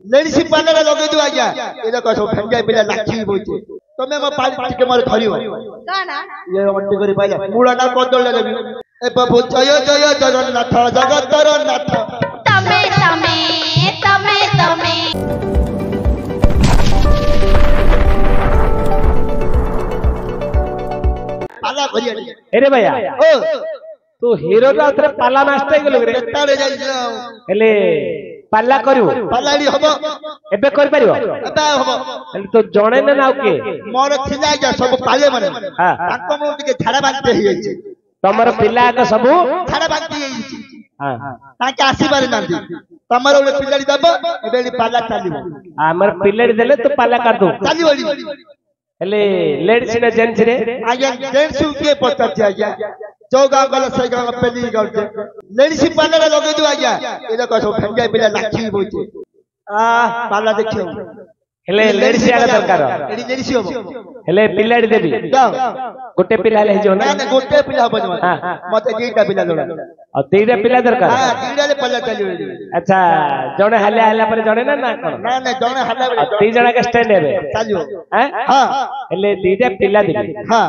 लेडीसी parlour लगे दो आज्ञा ये देखो सब फंजाई पिला लाठी बोलते तमे म पाली टिके मारे धरियो काना ये मट्टी करी पाइला मुड़ा ना कोदल देबी ए प्रभु जय जय जगन्नाथ जगतर नाथ तमे तमे तमे तमे पाला करिया अरे भैया ओ तू हीरो रा उतरे पाला मास्टर गेलो रे केतारे जाई जाओ हेले पाला करियो पालाडी हबो एबे कर परियो एबे हबो हेले तो जणे ना नाउ के मोर थिला जा सब पाले माने हां ताको मो टिके झाड़ा बांधते हे जाई तमर पिला का सबु झाड़ा बांधते हे हां ताके आसी पारे नांदी तमर ओले पिलाडी दबो एबेली पाला चालिबो हमर पिलेड देले तो पाला कर दो चालिबोली हेले लेडीज ने जेंट्स रे आज्ञा जेंट्स के पचाचे आज्ञा जो गांव गला सही गांव पेली गावते लेडीसी पार्लर लगे दो आज्ञा ये देखो सब फंजाई पिला लाठी बोलते पाला देखियो हेले लेडीज आगा दरकार एडी लेडीसी होबो हेले पिलाडी देबी जाओ गोटे पिला ले जो ना ना गोटे पिला हबो जमा मते दीटा पिला जोड़ा और तीटा पिला दरकार हां दीटा ले पल्ला चलियो अच्छा जणे हले हला पर जणे ना ना कोन ना ना जणे हल्ला बेले ती जणा के स्टैंड हेबे चलियो हैं हां हेले दीटा पिला देबी हां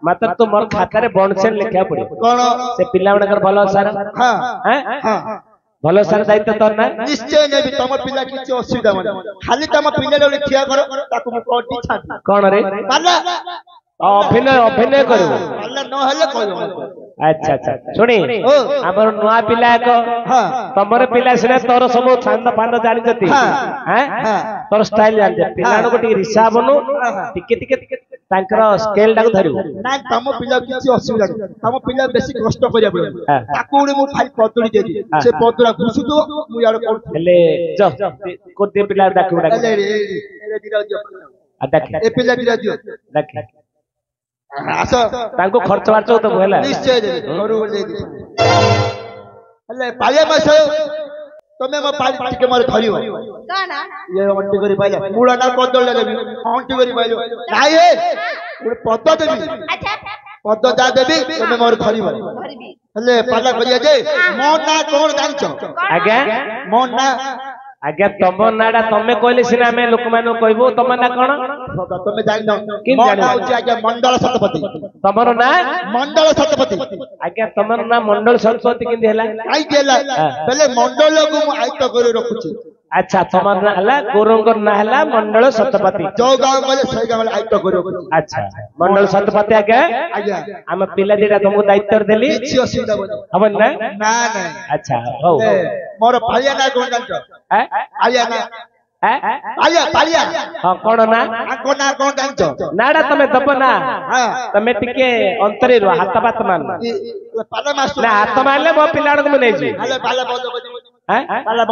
मात्र तो मोर खाता रे बॉन्डसेन लिखा पड़ी कोन से पिला मनकर भलो सर हां हैं हां भलो सर दायित्व तो ना निश्चय नेबी तम पिला किछ असुविधा माने खाली तम पिला ले ठिया करो ताको मु कोटी छाड़ कोन रे पाला अभिनय करू पाला न हले कहयो अच्छा अच्छा सुनी ओ हमर नुआ पिला को हां तमर पिला सिना तोर सब छंद फांद जानि जति हैं तोर स्टाइल जानि जति पिलानो को टी रिसा बनु टिके टिके तांकर स्केल डाक धरियो ना तम पिला किछ असुविधा तम पिला बेसी कष्ट करिया पड़े ताको उडे मु खाली पतुड़ी दे दी से पतुड़ा घुसु दो मु यार कोन हेले ज को दे पिला डाक डाक ले रे दिरा दियो आ देख ए पिला दिरा दियो देख आसो तांको खर्च वार्च तो होला निश्चय दे घरु ले दी हले पाले मास तमे म पाली टिके मारे धरियो काना ये मट्टी करी पाइला मुड़ा ना कोदल देबी मट्टी करी पाइलो नाइ हे उडे पद देबी अच्छा पद जा देबी तमे मोर धरिबो भरबी हले पाला करिया जे मोर ना कोन जानछो आज्ञा मोर ना आज्ञा तम नाडा तमे कहले सिना में लोक मानो कहबो तम ना कोन तमे जानिनो किन मोर जानिनो? ना होची आज्ञा मंडल सतपति तमरो ना मंडल सतपति आज्ञा तमरो ना मंडल सरस्वती किंदी हला आई गेला पहले मंडल को मु आयत करे रखुची अच्छा तमर ना हला गुरुंगर ना हला मंडल सतपति जो गांव गले सही गांव आयत करे रखुची अच्छा मंडल सतपति आज्ञा आज्ञा हम पिला दिरा तुमको दायित्व देली किछि असुविधा बने हबन ना ना ना अच्छा हो मोर पालिया ना कोन जानछो हैं आलिया ना हैं पालिया पालिया हां कोन ना आको ना कोन जानछो नाडा तमे दब ना हां तमे टिके अंतरे रो हाथ बात मान पाला मास्टर ना हाथ मारले मो पिलाड़ को नै जी हले पाला बंद कर हैं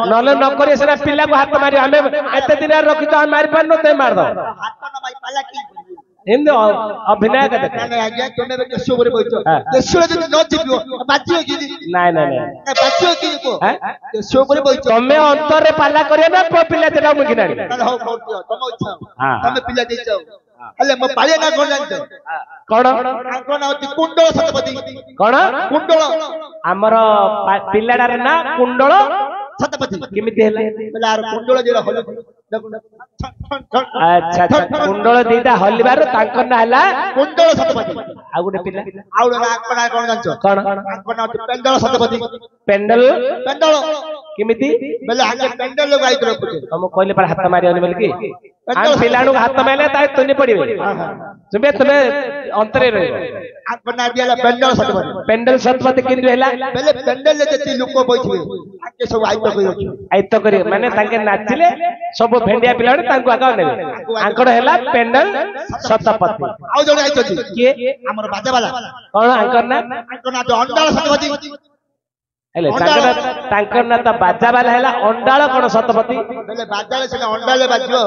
नले न करी सेना पिला को हाथ मारी हमें एते दिन रखी तो हम मारी पर न ते मार दो हाथ ना भाई पाला की हिंद अभिनय का देख ना आज्ञा तोने बे केशो करे बोइतो केशो जदि न जिबियो बाजियो की नहीं नहीं नहीं बाजियो की को केशो करे बोइतो तमे अंतर रे पाला करे ना पो पिला तेरा मुखी नाडी हो हो तम इच्छा हां तमे पिला दे जाओ हले म पालिया ना कोन जानतो कोन आको ना होती कुंडल सतपति कोन कुंडल हमर पिलाडा रे ना कुंडल सतपति केमिति हेला बेलार कुंडल जेरा हले अच्छा अच्छा कुंडल दीटा हलिबार तांकर ना हला कुंडल सतपति आ गुटे पिला आउड ना आको ना कोन जानतो कोन आको ना होती पेंडल सतपति पेंडल पेंडल केमिति बेले आगे पेंडल लोग आई रखुचे हम कहले पर हाथ मारी अनि बोल की हम पिलाणु हाथ मारले ताय तने पड़िबे सुबे तमे अंतरे रहे आको ना दियाला पेंडल सतपति पेंडल सतपति किंतु हेला बेले पेंडल ले जति लोक बैठिबे आके सब आइतो करि रखियो आइतो करी माने तांके नाचिले सब भेंडिया पिलाडे तांको आका नेबे आंकड़ हेला पेंडल सतपति आउ जने आइतो छी के हमर बाजा वाला कोन आंकर ना आको ना तो अंडाल सतपति हेले तांकर ना त बाजा वाला हेला अंडाळ कोन सतपति बेले बाजाले से अंडाले बाजियो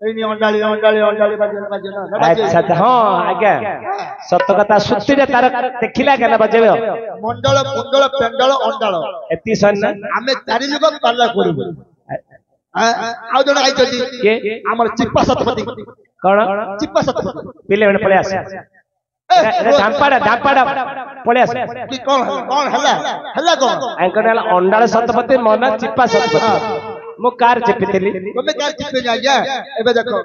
एनी अंडाली अंडाली अंडाली बाजियो ना अच्छा हां आज्ञा सत कथा सुत्ती रे तार देखिला केना बजेबे मंडल कुंडल पेंडल अंडाल एती सन ना आमे चारि लोग पाला करू आउ जने आइतो छी के हमर चिप्पा सतपति कोन चिप्पा सतपति पिले बने पळे आसे धापाड़ा पड़े आस कि कौन हला हला कौन एंकर अंडाळ सतपति मन चिप्पा सतपति मु कार चिपिथिली तुम कार चिपिनी आज्ञा एबे देखो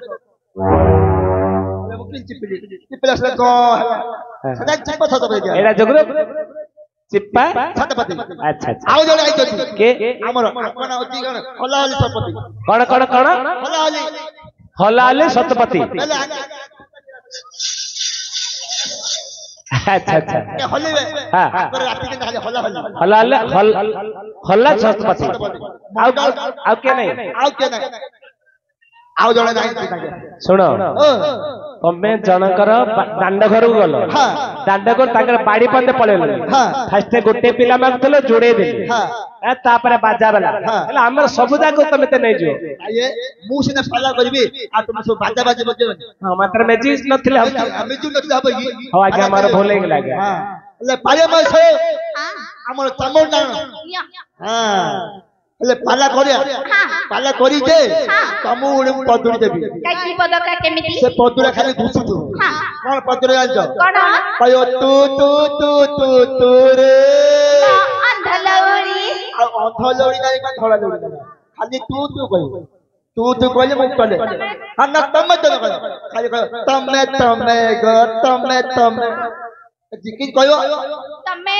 मुकिन चिपिला से को सदा चिप था तबे जा एडा जगरो चिप्पा छतपति अच्छा अच्छा आउ जण आइतो के हमर कोन होती कोन हलाली सतपति कण हलाली हलाले सतपति अच्छा अच्छा हलिवे हां पर राती के खाली हलाले हल्ला सतपति आउ के नहीं आउ जण नाही सुनो तमे जनकर दांड घर गल दांड घर ताकर बाड़ी पंदे पळेल फास्ट गोटे पिला मागतलो जोड़े दे तापर बाजा वाला हला हमर सब जाको तमे ते नै जो ये मु सिना पाला करबी आ तुम सब बाजा बाजे बजे हां मात्र मैजिस नथिले हम मैजु नथिले हबई हो आगे हमर भोले गेला हां ले पाले मासे हमर चामर ना हां ले पाला करी जे तमु उडे पदुरी देबी काकी पदका केमिति से पदुरा खाली घुसु तू कोन पदुरा जानजो कोन कयो तू रे अंधलौरी अंधलौरी नाही का धोला लौरी खाली तू कहियो तू कहले मु कले हां ना तमे खाली तमे जिकिन कयो तमे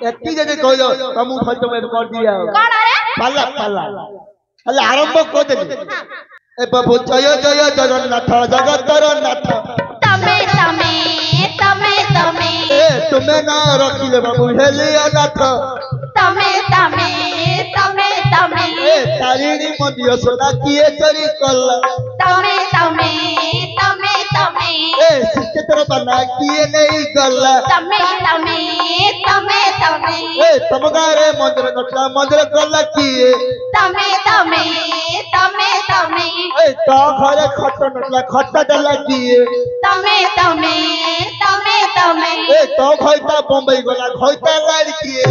एती जे कयो तमु थल तमे कर दिया कोन रे पाला हले आरंभ को देली ए बाबू जय जगन्नाथ जगतर नाथ तमे ए तुमे ना रखिले बाबू हेली अनाथ तमे ए तारिणी मदियो सोना किए चरी कल्ला तमे ए सिकतर बना किए नहीं गल्ला तमे ए तमगारे मंदिर नटला मंदिर गल्ला किए तमे ए तो घरे खट नटला खट डला किए तमे ए तो खैता बम्बई गला खैता लाड़ किए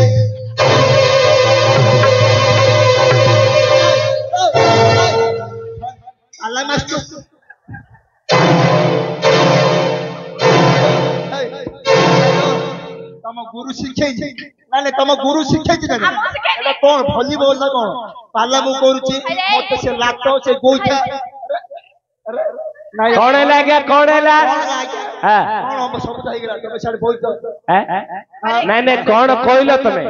अल्लाह मास्टर तम गुरु शिक्षे ना तम गुरु शिक्षे एटा कोन भलीबॉल ना कोन पाला मु करूची मते से लातो से गोइठा कौन है कौन हम सब जाई गेला तमे साड बोल तो नहीं कौन कहलो तमे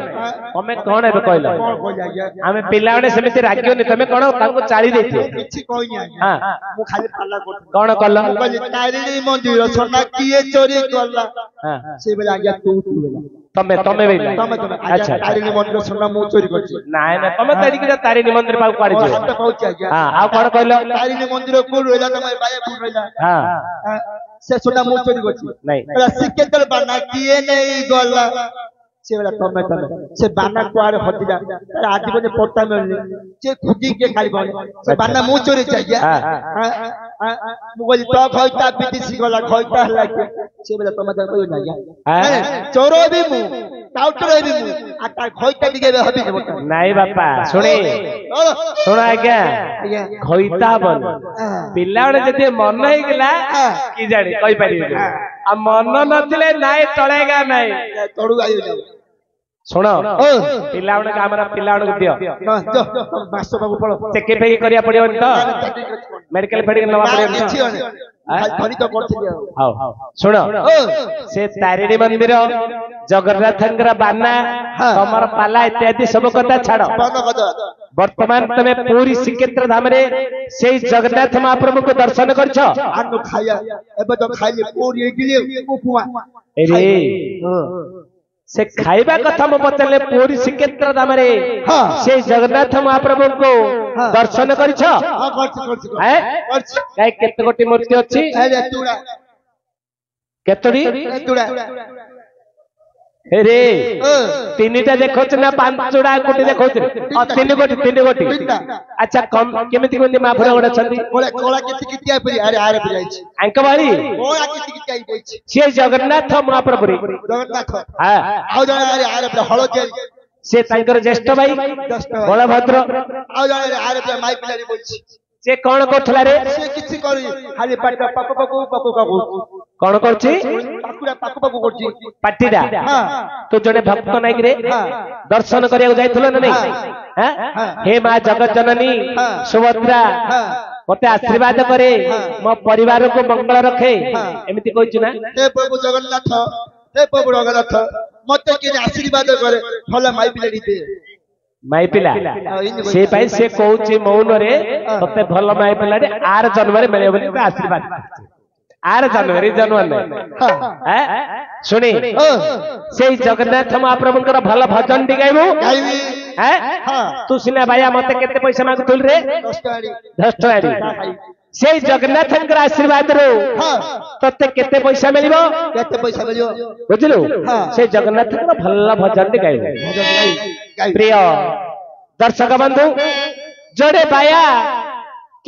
तमे कौन है कहलो कोन को जाय हमें पिलाने समिति राज्य ने तमे कौन ताको चाली देथियो किछि कोइ नै हां मु खाली पाला कोन कौन कहलो कहली तारिणी मंदिर सोना किए चोरी करला हां से बेला आज्ञा तू बेला तमे बेला अच्छा तारिणी मंदिर सोना मु चोरी करछि नहीं नहीं तमे तारी के तारिणी मंदिर पाउ काढि जो हां पहुंच आज्ञा हां आ कौन कहलो तारिणी मंदिर कोन रहला तमे बाया कोन रहला हां से सोना मु चोरी करछि नहीं बेला सिकेतर बना किए नहीं गला से बेला तमे से बाना कुआरे हटिला आज बने पट्टा मिलले से खुदी के खाली बने से बाना मु चोरी चाहिए मु बोली तो खइता विदेशी गला खइता लागे से बेला तमे त कोइ ना चोरो भी मु टाउटर भी मु आ ता खइता दिगे हबी नहीं बापा सुने सुना आज्ञा खइता बन पिलाने जति मन हे गेला की जाने कहि पारि आ मन नथिले नाय टळेगा नाही तोड़ू आयो जाओ सुनो पिलाने का हमरा पिलाने को दियो जो मास्टर बाबू पड़ो चेक पे करिया पड़ियो तो मेडिकल फेडिक नवा पड़ियो धरी तो करथिलियो हां सुनो से तारिणी मंदिर जगन्नाथंकर बाना तमर पाला इत्यादि सब कथा छाड़ो वर्तमान तमे पूरी श्रीक्षेत्र धाम रे से जगन्नाथ महाप्रभु को दर्शन करछ आनो खाया एबे तो खाइले पूरी एगिले उपमा अरे से खाइबा कथा म पचले पूरी श्रीक्षेत्र धाम रे से जगन्नाथ महाप्रभु को दर्शन करछ हां करछ हैं काई केते गोटी मूर्ति अछि अरे तुड़ा केतडी तुड़ा रे तीनटा देखोच ना पांचड़ा गोटी देखोच तीन गोटी अच्छा कम केमिति कोनी महापुर गोडा छथि कोला केति कितिया परि अरे आरे परि आइछ अंक बारी कोला केति कितिया आइछ से जगन्नाथ महाप्रभु जगन्नाथ हां आउ जण आरे हळद से तांकर ज्येष्ठ भाई बलभद्र आउ जण आरे माई पिलारी बोलछि से कोन कोठला रे से किछि करी खाली पाट पक काकू कौन करछि पाकुरा पाकु पाकु करछि पाटीरा हां तू जने भक्त नै रे दर्शन करिया जाइथलो न नहीं हैं हे मां जगत जननी सुभद्रा मते आशीर्वाद करे मो परिवार को मंगल रखे एमिति कहछि ना हे प्रभु जगन्नाथ मते के आशीर्वाद करे भला माई पिलाडी दे माई पिला से पाई से कहछि मौन रे तते भल माई पिला रे आर जन्म रे मिले बोली आशीर्वाद आर जनवरी हैं सुनी से जगन्नाथ महाप्रभुंकर भल भजन टी गाइबू हैं तू सिना भाया मते केते पैसा मागुतुल रे 10 टका से जगन्नाथंकर आशीर्वाद रो तते केते पैसा मिलिबो बुझलु से जगन्नाथंकर भल भजन टी गाइबू प्रिय दर्शक बंधु जोड़े बाया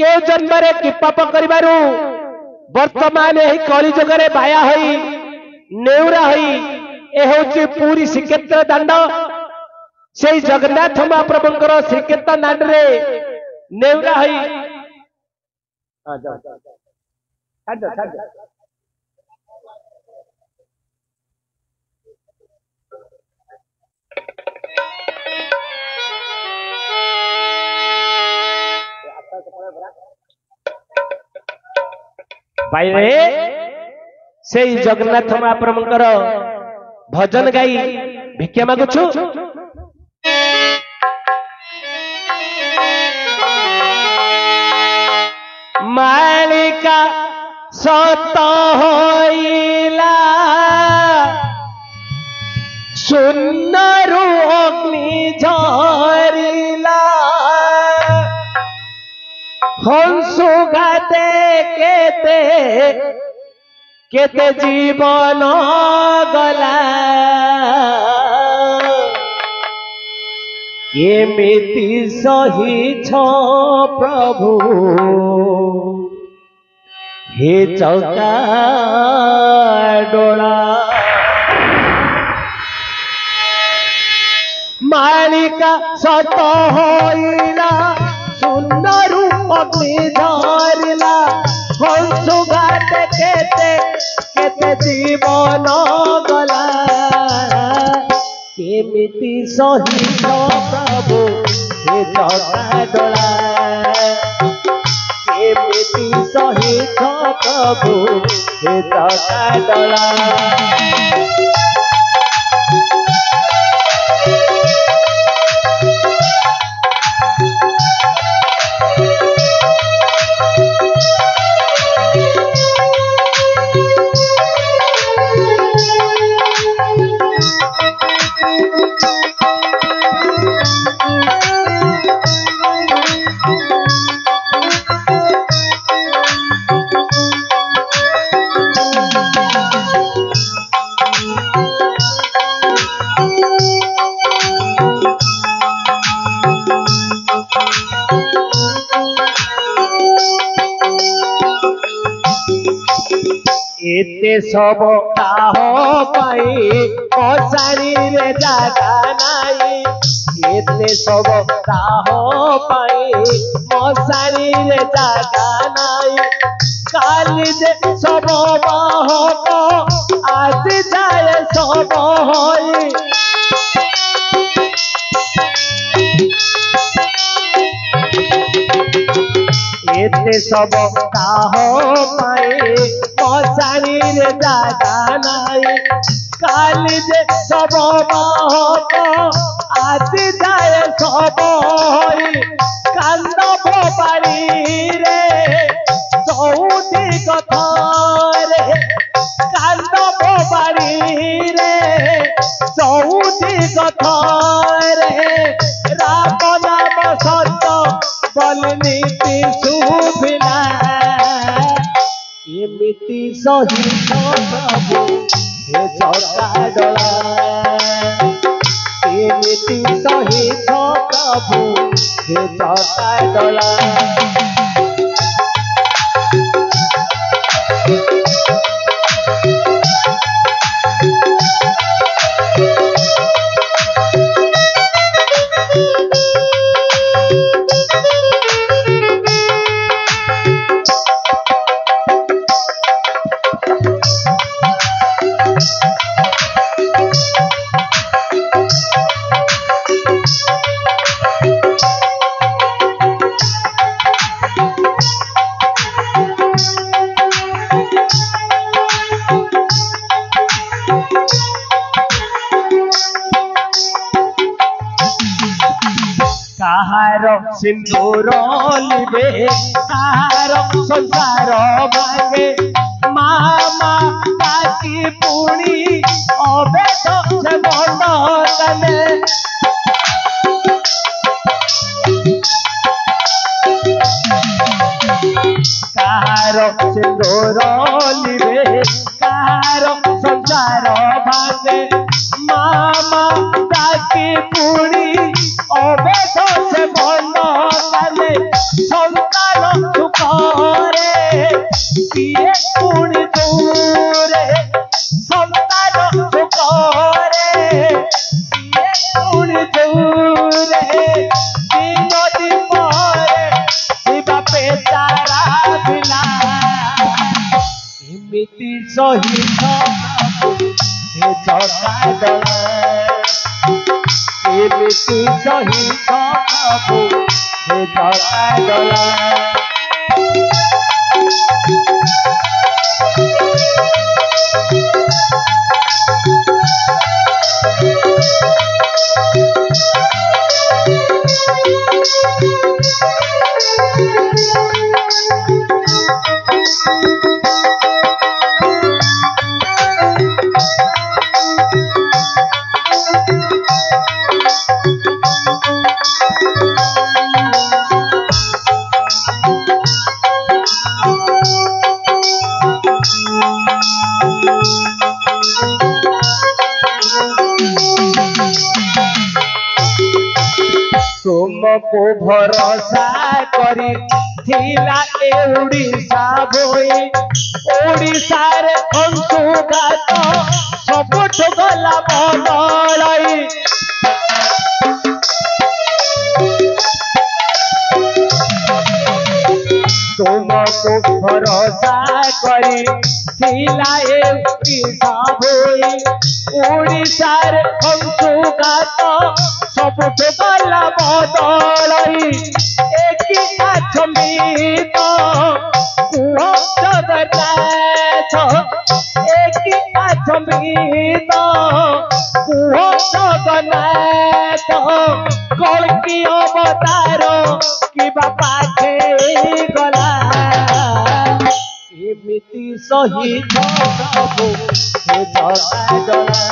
के जन्म रे कि पाप करिबारु वर्तमान यही कली जुगरे बाया होई नेउरा होई ए होची पूरी श्रीक्षेत्र दांड से जगन्नाथ महाप्रभुंकर श्रीक्षेत्र दांड रे नेउरा होई पाइले से जगन्नाथ महाप्रभुंकर भजन गाई भिक्षा मागुछु मालिका सत होइला सुन्नरु अग्नि झरिला हंसुगाते केते केते जीवन गला केमिति सहिछ प्रभु हे चौका डोला मालिका सत होइला सुंदरु अग्नि धरिला हंसुगात केते केते जीवन गला केमिति सहित प्रभु हे चौका डोला केमिति सहित प्रभु हे चौका डोला एते सब काह पाई मशारी रे जागा नाई एते सब काह पाई मशारी रे जागा नाई काली जे सब बाहक आज जाए सब होई एते सब काह पाई मशारी रे जागा नाई काली जे सब बाहक आज जाए सब होई कांद भोपाली रे चौदी कथा रे कांद भोपाली रे चौदी कथा रे राम नाम सत्य बलनीति शुभिला एमिति सहित प्रभु हे चौका डोला एमिति सहित प्रभु हे चौका डोला सिंदूर लिबे तार संसार भागे मामा ताकी पुणी अबेद से बंद तने कार सिंदूर लिबे कार संसार भागे मामा ताकी पुणी अबेद से बंद तने संतान सुखरे किए पुणी दूरे संतान सुखरे किए पुणी दूरे दिन दीपरे शिवा पेचारा बिना एमिति सहित हे जगा दला एमिति सहित प्रभु हे जगा दला तुमको भरोसा करी थिला ए उड़ीसा भोई उड़ीसा रे अंशुघात सबुठ गला बदलाई तुमको भरोसा करी थिला ए उड़ीसा भोई उड़ीसा रे अंशुघात सबुठ गला बदलाई एक आचमित कुह जगन्नाथ एक आचमित कुह जगन्नाथ कल्कि अवतार कि पाखे गला एमिति सहित प्रभु हे जगा दला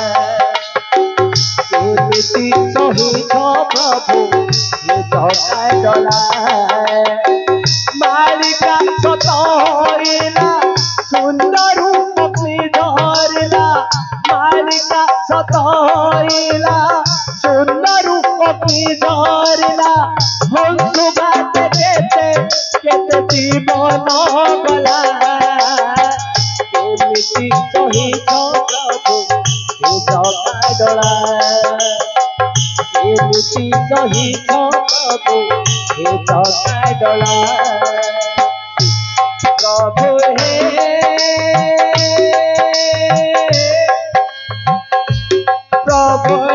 एमिति सहित प्रभु हे जगा दला मालिका सतहरिला सुंदर रूप धरिला मालिका सतहरिला सुंदर रूप धरिला हंसुघात केते केते जीवन गला एमिति सहित प्रभु हे जगा दला एमिति सहित प्रभु हे जगा दला प्रभु हे प्रभु